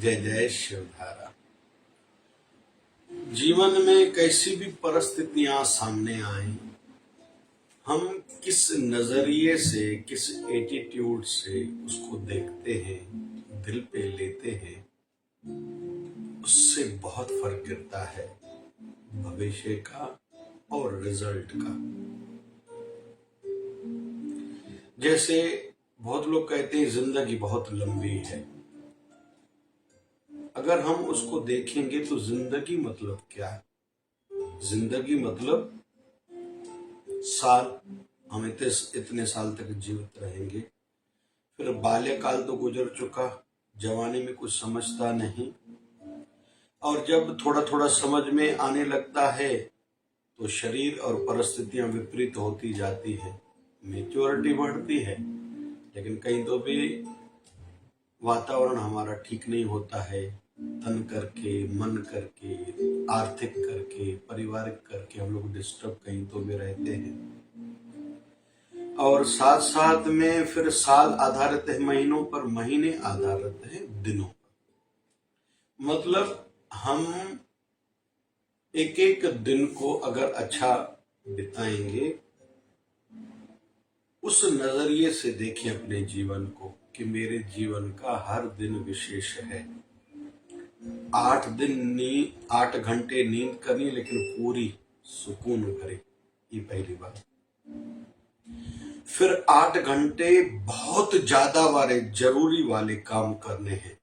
जय जय शिवधारा। जीवन में कैसी भी परिस्थितियां सामने आए, हम किस नजरिए से, किस एटीट्यूड से उसको देखते हैं, दिल पे लेते हैं, उससे बहुत फर्क गिरता है भविष्य का और रिजल्ट का। जैसे बहुत लोग कहते हैं जिंदगी बहुत लंबी है, अगर हम उसको देखेंगे तो जिंदगी मतलब क्या है? जिंदगी मतलब साल, हम इतने साल तक जीवित रहेंगे, फिर बाल्यकाल तो गुजर चुका, जवानी में कुछ समझता नहीं, और जब थोड़ा थोड़ा समझ में आने लगता है तो शरीर और परिस्थितियां विपरीत होती जाती है, मेच्योरिटी बढ़ती है, लेकिन कहीं तो भी वातावरण हमारा ठीक नहीं होता है। तन करके, मन करके, आर्थिक करके, पारिवारिक करके हम लोग डिस्टर्ब कहीं तो भी रहते हैं। और साथ साथ में फिर साल आधारित है महीनों पर, महीने आधारित है दिनों पर। मतलब हम एक एक दिन को अगर अच्छा बिताएंगे, उस नजरिए से देखें अपने जीवन को कि मेरे जीवन का हर दिन विशेष है। 8 घंटे नींद करनी, लेकिन पूरी सुकून भरे, ये पहली बात। फिर 8 घंटे बहुत ज्यादा वाले जरूरी वाले काम करने हैं,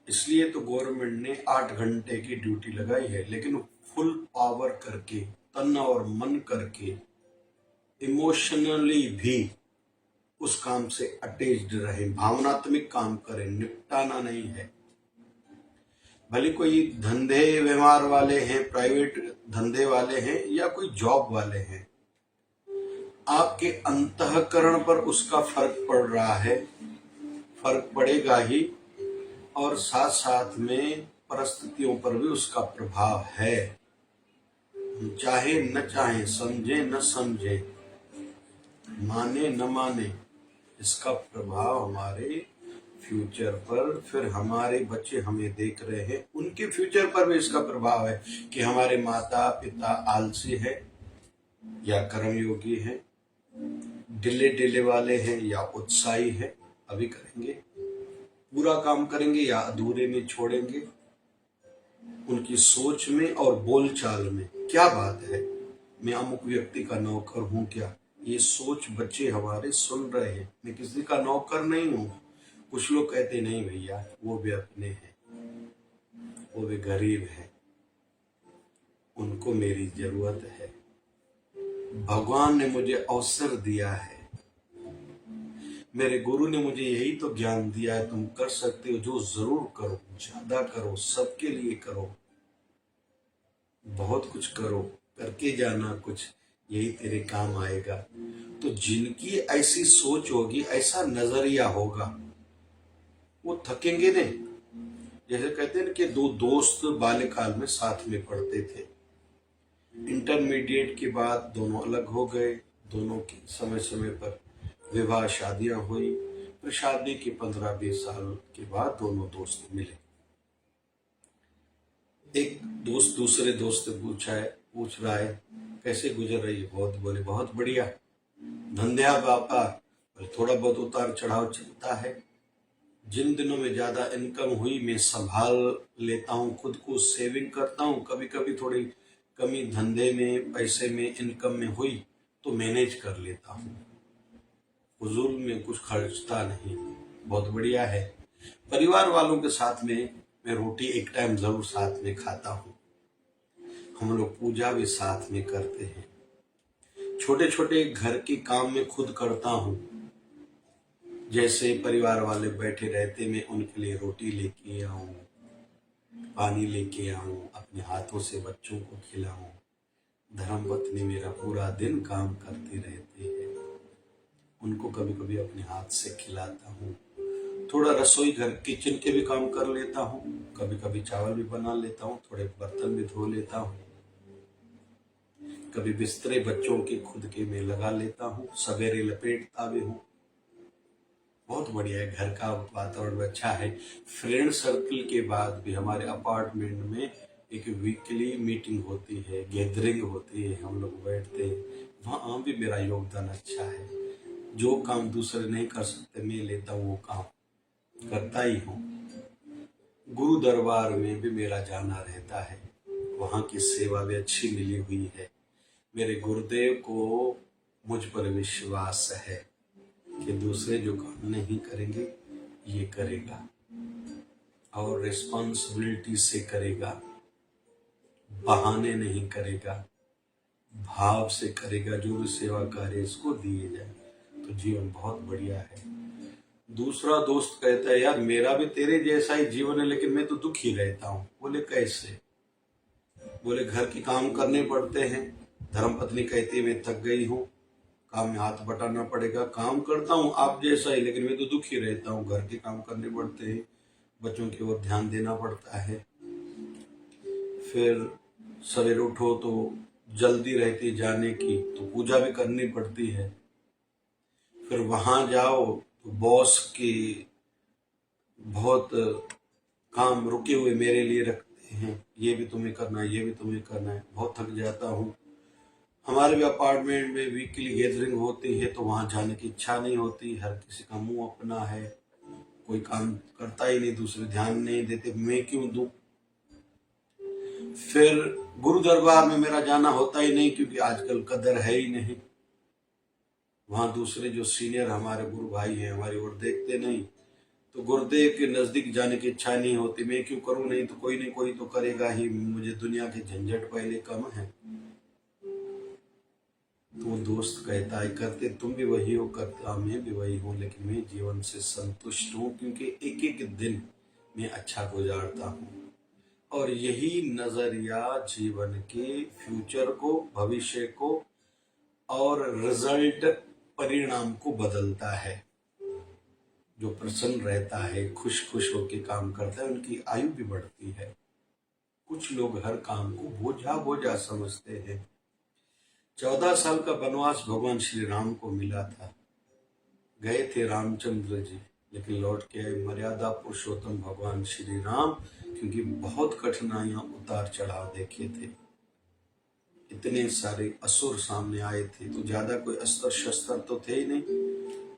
इसलिए तो गवर्नमेंट ने 8 घंटे की ड्यूटी लगाई है, लेकिन फुल पावर करके, तन और मन करके, इमोशनली भी उस काम से अटैच्ड रहे, भावनात्मक काम करें, निपटाना नहीं है। भले कोई धंधे व्यवहार वाले हैं, प्राइवेट धंधे वाले हैं, या कोई जॉब वाले हैं, आपके अंतःकरण पर उसका फर्क पड़ रहा है, फर्क पड़ेगा ही, और साथ साथ में परिस्थितियों पर भी उसका प्रभाव है। चाहे न चाहे, समझे न समझे, माने न माने, इसका प्रभाव हमारे फ्यूचर पर, फिर हमारे बच्चे हमें देख रहे हैं, उनके फ्यूचर पर भी इसका प्रभाव है कि हमारे माता पिता आलसी है या कर्मयोगी है, ढिले ढिले वाले हैं या उत्साही है, अभी करेंगे, पूरा काम करेंगे या अधूरे में छोड़ेंगे। उनकी सोच में और बोलचाल में क्या बात है, मैं अमुक व्यक्ति का नौकर हूं क्या, ये सोच बच्चे हमारे सुन रहे हैं। मैं किसी का नौकर नहीं हूं। कुछ लोग कहते नहीं भैया, वो भी अपने हैं, वो भी गरीब है, उनको मेरी जरूरत है, भगवान ने मुझे अवसर दिया है, मेरे गुरु ने मुझे यही तो ज्ञान दिया है, तुम कर सकते हो, जो जरूर करो, ज्यादा करो, सबके लिए करो, बहुत कुछ करो, करके जाना कुछ, यही तेरे काम आएगा। तो जिनकी ऐसी सोच होगी, ऐसा नजरिया होगा, वो थकेंगे नहीं। जैसे कहते हैं कि दो दोस्त बाल्यकाल में साथ में पढ़ते थे, इंटरमीडिएट के बाद दोनों अलग हो गए, दोनों की समय समय पर विवाह शादियां हुई, फिर शादी के 15-20 साल के बाद दोनों दोस्त मिले। एक दोस्त दूसरे दोस्त से पूछ रहा है कैसे गुजर रही है, बहुत, बोले बहुत बढ़िया। धंधा पापा, थोड़ा बहुत उतार चढ़ाव चलता है, जिन दिनों में ज्यादा इनकम हुई मैं संभाल लेता हूँ, खुद को सेविंग करता हूँ, कभी कभी थोड़ी कमी धंधे में, पैसे में, इनकम में हुई तो मैनेज कर लेता हूँ, फजूल में कुछ खर्चता नहीं, बहुत बढ़िया है। परिवार वालों के साथ में मैं रोटी एक टाइम जरूर साथ में खाता हूँ, हम लोग पूजा भी साथ में करते हैं, छोटे छोटे घर के काम में खुद करता हूँ। जैसे परिवार वाले बैठे रहते, मैं उनके लिए रोटी लेके आऊं, पानी लेके आऊं, अपने हाथों से बच्चों को खिलाऊं। धर्मपत्नी मेरा पूरा दिन काम करते रहते हैं, उनको कभी कभी अपने हाथ से खिलाता हूँ, थोड़ा रसोई घर किचन के भी काम कर लेता हूँ, कभी कभी चावल भी बना लेता हूँ, थोड़े बर्तन भी धो लेता हूँ, कभी बिस्तरे बच्चों के खुद के में लगा लेता हूँ, सवेरे लपेटता भी हूँ, बहुत बढ़िया है, घर का वातावरण अच्छा है। फ्रेंड सर्कल के बाद भी हमारे अपार्टमेंट में एक वीकली मीटिंग होती है, गैदरिंग होती है, हम लोग बैठते हैं, वहाँ भी मेरा योगदान अच्छा है। जो काम दूसरे नहीं कर सकते मैं लेता हूँ, वो काम करता ही हूँ। गुरु दरबार में भी मेरा जाना रहता है, वहाँ की सेवा भी अच्छी मिली हुई है। मेरे गुरुदेव को मुझ पर विश्वास है कि दूसरे जो काम नहीं करेंगे ये करेगा, और रिस्पॉन्सिबिलिटी से करेगा, बहाने नहीं करेगा, भाव से करेगा। जो भी सेवा कार्य इसको दिए जाए तो जीवन बहुत बढ़िया है। दूसरा दोस्त कहता है, यार मेरा भी तेरे जैसा ही जीवन है लेकिन मैं तो दुखी रहता हूँ। बोले कैसे? बोले घर के काम करने पड़ते हैं, धर्मपत्नी कहती है मैं थक गई हूँ, काम में हाथ बटाना पड़ेगा, काम करता हूँ आप जैसा ही लेकिन मैं तो दुखी रहता हूँ। घर के काम करने पड़ते हैं, बच्चों की ओर ध्यान देना पड़ता है, फिर सवेरे उठो तो जल्दी रहती जाने की तो पूजा भी करनी पड़ती है, फिर वहां जाओ तो बॉस के बहुत काम रुके हुए मेरे लिए रखते हैं, ये भी तुम्हें करना है, ये भी तुम्हें करना है, बहुत थक जाता हूँ। हमारे भी अपार्टमेंट में वीकली गैदरिंग होती है तो वहां जाने की इच्छा नहीं होती, हर किसी का मुंह अपना है, कोई काम करता ही नहीं, दूसरे ध्यान नहीं देते, मैं क्यों दूं। फिर गुरु दरबार में मेरा जाना होता ही नहीं क्योंकि आजकल कदर है ही नहीं, वहां दूसरे जो सीनियर हमारे गुरु भाई हैं हमारी ओर देखते नहीं, तो गुरुदेव के नजदीक जाने की इच्छा नहीं होती, मैं क्यों करूं, नहीं तो कोई तो करेगा ही, मुझे दुनिया के झंझट पहले कम है। तो वो दोस्त कहता है, करते तुम भी वही हो, करता मैं भी वही हूँ, लेकिन मैं जीवन से संतुष्ट हूँ क्योंकि एक एक दिन मैं अच्छा गुजारता हूँ। और यही नजरिया जीवन के फ्यूचर को, भविष्य को और रिजल्ट परिणाम को बदलता है। जो प्रसन्न रहता है, खुश खुश होकर काम करता है, उनकी आयु भी बढ़ती है। कुछ लोग हर काम को बोझा बोझा समझते हैं। 14 साल का वनवास भगवान श्री राम को मिला था। गए थे रामचंद्र जी, लेकिन लौट के आए मर्यादा पुरुषोत्तम भगवान श्री राम, क्योंकि बहुत कठिनाइयां उतार चढ़ाव देखे थे। इतने सारे असुर सामने आए थे तो ज्यादा कोई अस्त्र शस्त्र तो थे ही नहीं,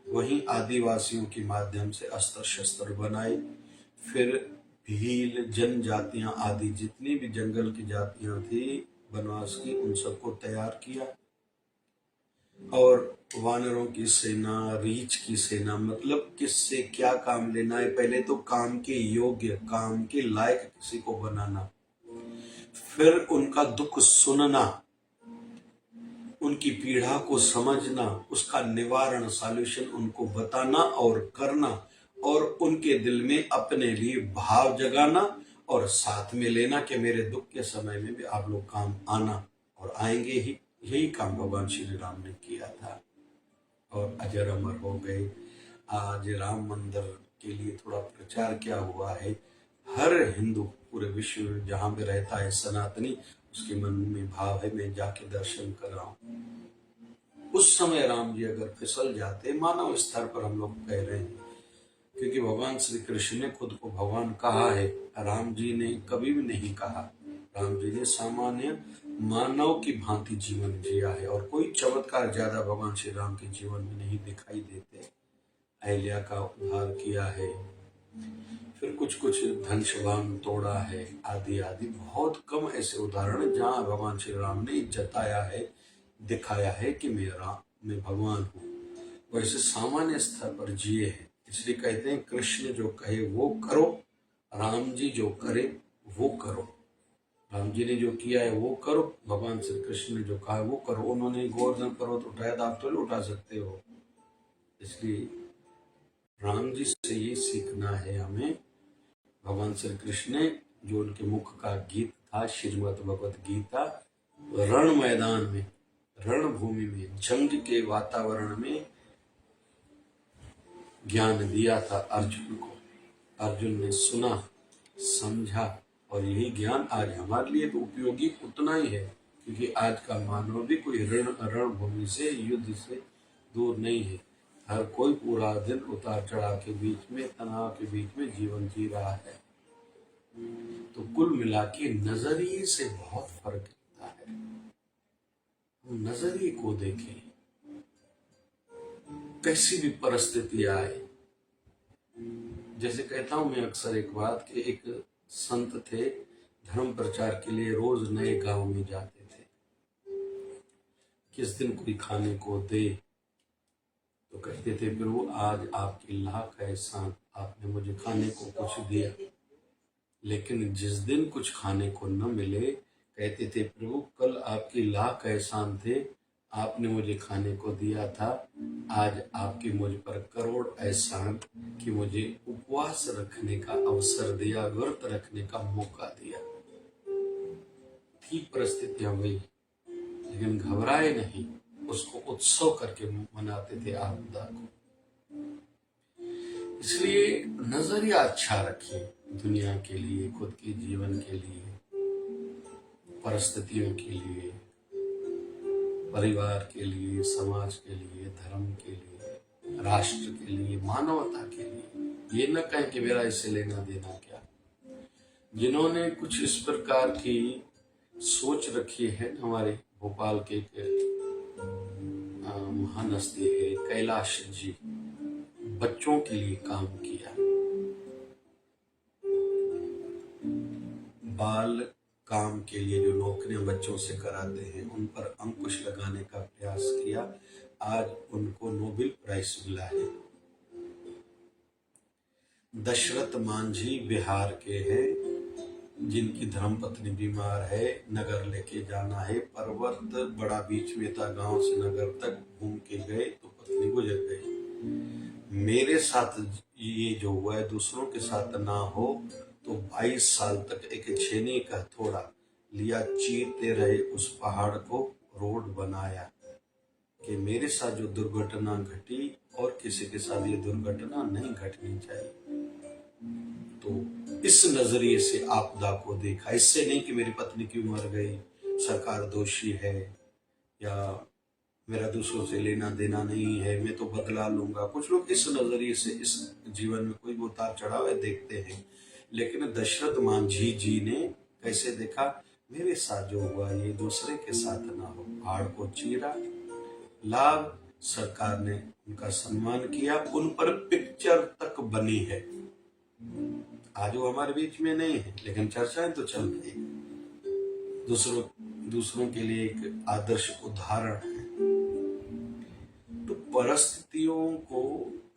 वहीं आदिवासियों के माध्यम से अस्त्र शस्त्र बनाए। फिर भील, जनजातियां आदि जितनी भी जंगल की जातियां थी वनवास की, उन सबको तैयार किया। और वानरों की सेना, रीछ की सेना, मतलब किससे क्या काम लेना है, पहले तो काम के योग्य, काम के लायक किसी को बनाना, फिर उनका दुख सुनना, उनकी पीड़ा को समझना, उसका निवारण, सॉल्यूशन उनको बताना और करना, और उनके दिल में अपने लिए भाव जगाना और साथ में लेना कि मेरे दुख के समय में भी आप लोग काम आना, और आएंगे ही। यही काम भगवान श्री राम ने किया था और अजर अमर हो गए। आज राम मंदिर के लिए थोड़ा प्रचार क्या हुआ है, हर हिंदू पूरे विश्व में जहां भी रहता है सनातनी, उसके मन में भाव है मैं जाके दर्शन कर रहा हूं। उस समय राम जी अगर फिसल जाते, मानव स्तर पर हम लोग कह रहे हैं, क्योंकि भगवान श्री कृष्ण ने खुद को भगवान कहा है, राम जी ने कभी भी नहीं कहा। राम जी ने सामान्य मानव की भांति जीवन जिया है और कोई चमत्कार ज्यादा भगवान श्री राम के जीवन में नहीं दिखाई देते। अहिल्या का उद्धार किया है, फिर कुछ धनुष्यबाण तोड़ा है, आदि आदि बहुत कम ऐसे उदाहरण जहां भगवान श्री राम ने जताया है, दिखाया है कि मैं भगवान हूँ। वैसे सामान्य स्तर पर जिए हैं, इसलिए कहते हैं कृष्ण जो कहे वो करो, राम जी जो करे वो करो। राम जी ने जो किया है वो करो, भगवान श्री कृष्ण ने जो कहा है वो करो। उन्होंने गोवर्धन पर्वत उठाया था, आप तो नहीं उठा सकते हो। इसलिए राम जी से ये सीखना है हमें। भगवान श्री कृष्ण ने जो उनके मुख का गीत था, श्रीमद् भगवत गीता, रण मैदान में, रणभूमि में, जंग के वातावरण में ज्ञान दिया था अर्जुन को। अर्जुन ने सुना, समझा, और यही ज्ञान आज हमारे लिए तो उपयोगी उतना ही है, क्योंकि आज का मानव भी कोई रणभूमि से, युद्ध से दूर नहीं है। हर कोई पूरा दिन उतार चढ़ाव के बीच में, तनाव के बीच में जीवन जी रहा है। तो कुल मिला के नजरिए से बहुत फर्क होता है। हम नजरिए को देखें, कैसी भी परिस्थिति आए। जैसे कहता हूं मैं अक्सर एक बात कि एक संत थे, धर्म प्रचार के लिए रोज नए गांव में जाते थे। किस दिन कोई खाने को दे तो कहते थे, प्रभु आज आपकी लाख एहसान, आपने मुझे खाने को कुछ दिया। लेकिन जिस दिन कुछ खाने को न मिले, कहते थे, प्रभु कल आपकी लाख एहसान थे, आपने मुझे खाने को दिया था, आज आपकी मुझ पर करोड़ एहसान कि मुझे उपवास रखने का अवसर दिया, व्रत रखने का मौका दिया। ठीक परिस्थितियां हुई, लेकिन घबराए नहीं, उसको उत्सव करके मनाते थे आपदा को। इसलिए नजरिया अच्छा रखिए, दुनिया के लिए, खुद के जीवन के लिए, परिस्थितियों के लिए, परिवार के लिए, समाज के लिए, धर्म के लिए, राष्ट्र के लिए, मानवता के लिए। ये न कहें कि मेरा इससे लेना देना क्या। जिन्होंने कुछ इस प्रकार की सोच रखी है, हमारे भोपाल के महान हस्ती है कैलाश जी, बच्चों के लिए काम किया, बाल काम के लिए जो नौकरियां बच्चों से कराते हैं उन पर अंकुश लगाने का प्रयास किया। आज उनको नोबेल प्राइज मिला है। दशरथ मांझी बिहार के हैं, जिनकी धर्मपत्नी बीमार है, नगर लेके जाना है, पर्वत बड़ा बीच में था, गांव से नगर तक घूम के गए तो पत्नी गुजर गई। मेरे साथ ये जो हुआ है दूसरों के साथ ना हो, तो 22 साल तक एक छेनी का हथौड़ा लिया, चीरते रहे उस पहाड़ को, रोड बनाया कि मेरे साथ जो दुर्घटना घटी और किसी के साथ ये दुर्घटना नहीं घटनी चाहिए। तो इस नजरिए से आपदा को देखा, इससे नहीं कि मेरी पत्नी क्यों मर गई, सरकार दोषी है, या मेरा दूसरों से लेना देना नहीं है, मैं तो बदला लूंगा। कुछ लोग इस नजरिए से इस जीवन में कोई उतार चढ़ाव देखते हैं, लेकिन दशरथ मांझी जी ने कैसे देखा, मेरे साथ जो हुआ ये दूसरे के साथ ना हो। पहाड़ को चीरा, लाभ, सरकार ने उनका सम्मान किया, उन पर पिक्चर तक बनी है। आज वो हमारे बीच में नहीं है, लेकिन चर्चाएं तो चल रही है। दूसरों के लिए एक आदर्श उदाहरण है। तो परिस्थितियों को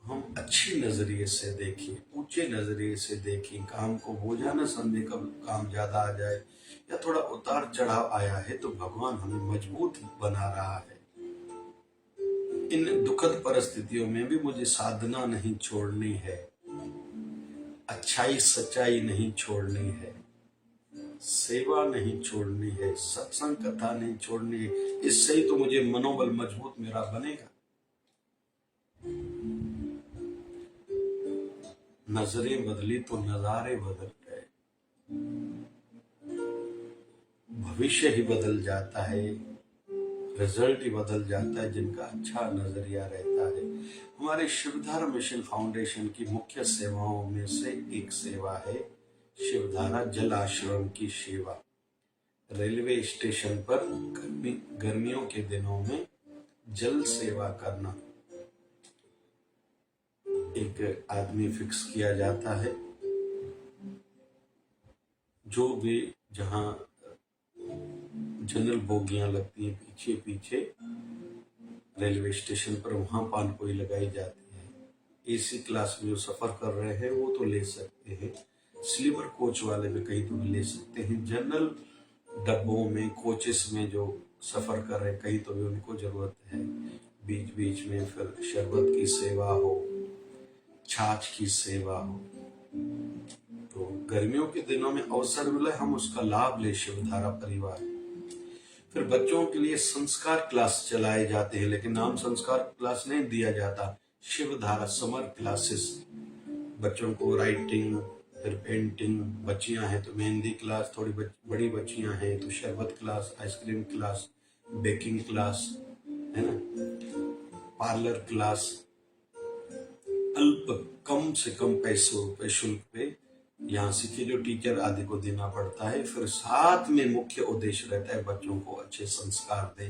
हम अच्छी नजरिए से देखें, ऊंचे नजरिए से देखें, काम को बोझा न समझे। कब काम ज्यादा आ जाए या थोड़ा उतार चढ़ाव आया है तो भगवान हमें मजबूत बना रहा है। इन दुखद परिस्थितियों में भी मुझे साधना नहीं छोड़नी है, अच्छाई सच्चाई नहीं छोड़नी है, सेवा नहीं छोड़नी है, सत्संग कथा नहीं छोड़नी है। इससे ही तो मुझे मनोबल मजबूत मेरा बनेगा। नजरें बदली तो नजारे बदल गए, भविष्य ही बदल जाता है, रिजल्ट ही बदल जाता है जिनका अच्छा नजरिया रहता है। हमारे शिवधारा मिशन फाउंडेशन की मुख्य सेवाओं में से एक सेवा है शिवधारा जल आश्रम की सेवा। रेलवे स्टेशन पर गर्मियों के दिनों में जल सेवा करना, एक आदमी फिक्स किया जाता है, जो भी जहां जनरल बोगियां लगती हैं पीछे पीछे रेलवे स्टेशन पर, वहां पानपोई लगाई जाती है। एसी क्लास में जो सफर कर रहे हैं वो तो ले सकते हैं, स्लीपर कोच वाले भी कहीं तो ले सकते हैं, जनरल डब्बों में, कोचेस में जो सफर कर रहे हैं कहीं तो भी उनको जरूरत है। बीच बीच में फिर शरबत की सेवा हो, छाछ की सेवा हो। तो गर्मियों के दिनों में अवसर मिला, हम उसका लाभ ले शिवधारा परिवार। फिर बच्चों के लिए संस्कार क्लास चलाए जाते हैं, लेकिन नाम संस्कार क्लास नहीं दिया जाता, शिवधारा समर क्लासेस। बच्चों को राइटिंग, फिर पेंटिंग, बच्चियां हैं तो मेहंदी क्लास, थोड़ी बड़ी बच्चियां हैं तो शरबत class, ice cream class, baking class, है ना, पार्लर क्लास, कम से कम पैसों पे शुल्क पे यहाँ सीखे जो टीचर आदि को देना पड़ता है। फिर साथ में मुख्य उद्देश्य रहता है बच्चों को अच्छे संस्कार दे,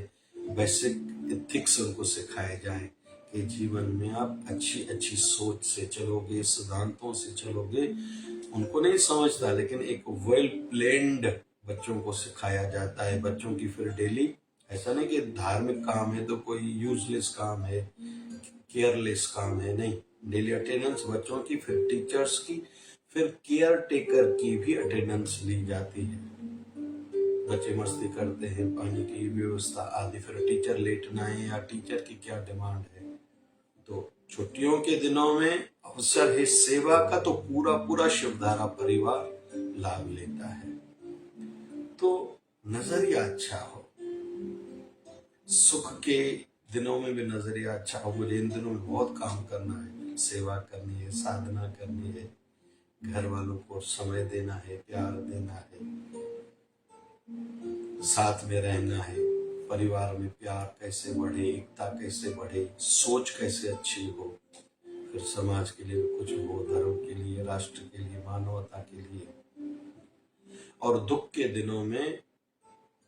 बेसिक एथिक्स उनको सिखाए जाए कि जीवन में आप अच्छी अच्छी सोच से चलोगे, सिद्धांतों से चलोगे। उनको नहीं समझता, लेकिन एक वेल प्लेन्ड बच्चों को सिखाया जाता है। बच्चों की फिर डेली, ऐसा नहीं कि धार्मिक काम है तो कोई यूजलेस काम है, केयरलेस काम है, नहीं। डेली अटेंडेंस बच्चों की, फिर टीचर्स की, फिर केयर टेकर की भी अटेंडेंस ली जाती है। बच्चे मस्ती करते हैं, पानी की व्यवस्था आदि, फिर टीचर लेट ना है या टीचर की क्या डिमांड है। तो छुट्टियों के दिनों में अवसर है सेवा का, तो पूरा पूरा शिवधारा परिवार लाभ लेता है। तो नजरिया अच्छा हो, सुख के दिनों में भी नजरिया अच्छा हो, मुझे इन दिनों में बहुत काम करना है, सेवा करनी है, साधना करनी है, घर वालों को समय देना है, प्यार देना है, साथ में रहना है, परिवार में प्यार कैसे बढ़े, एकता कैसे बढ़े, सोच कैसे अच्छी हो, फिर समाज के लिए कुछ हो, धर्म के लिए, राष्ट्र के लिए, मानवता के लिए। और दुख के दिनों में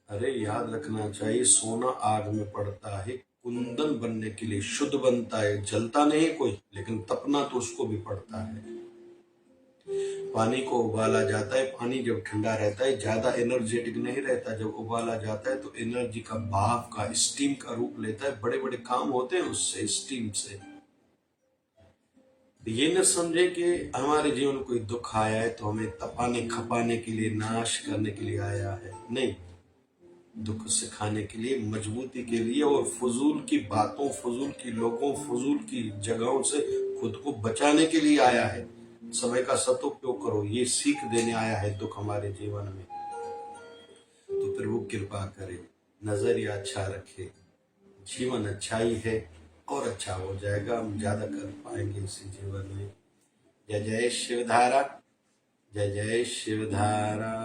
अरे याद रखना चाहिए, सोना आग में पड़ता है, कुंदन बनने के लिए शुद्ध बनता है, जलता नहीं कोई, लेकिन तपना तो उसको भी पड़ता है। पानी को उबाला जाता है, पानी जब ठंडा रहता है ज्यादा एनर्जेटिक नहीं रहता, जब उबाला जाता है तो एनर्जी का, भाप का, स्टीम का रूप लेता है। बड़े बड़े काम होते हैं उससे, स्टीम से। ये न समझे कि हमारे जीवन में कोई दुख आया है तो हमें तपाने खपाने के लिए, नाश करने के लिए आया है, नहीं। दुख सिखाने के लिए, मजबूती के लिए, और फजूल की बातों, फजूल की लोगों, फजूल की जगहों से खुद को बचाने के लिए आया है। समय का सदुपयोग करो, ये सीख देने आया है दुख हमारे जीवन में। तो फिर वो कृपा करे, नजरिया अच्छा रखे, जीवन अच्छा ही है और अच्छा हो जाएगा, हम ज्यादा कर पाएंगे इसी जीवन में। जय जय शिवधारा, जय जय शिवधारा।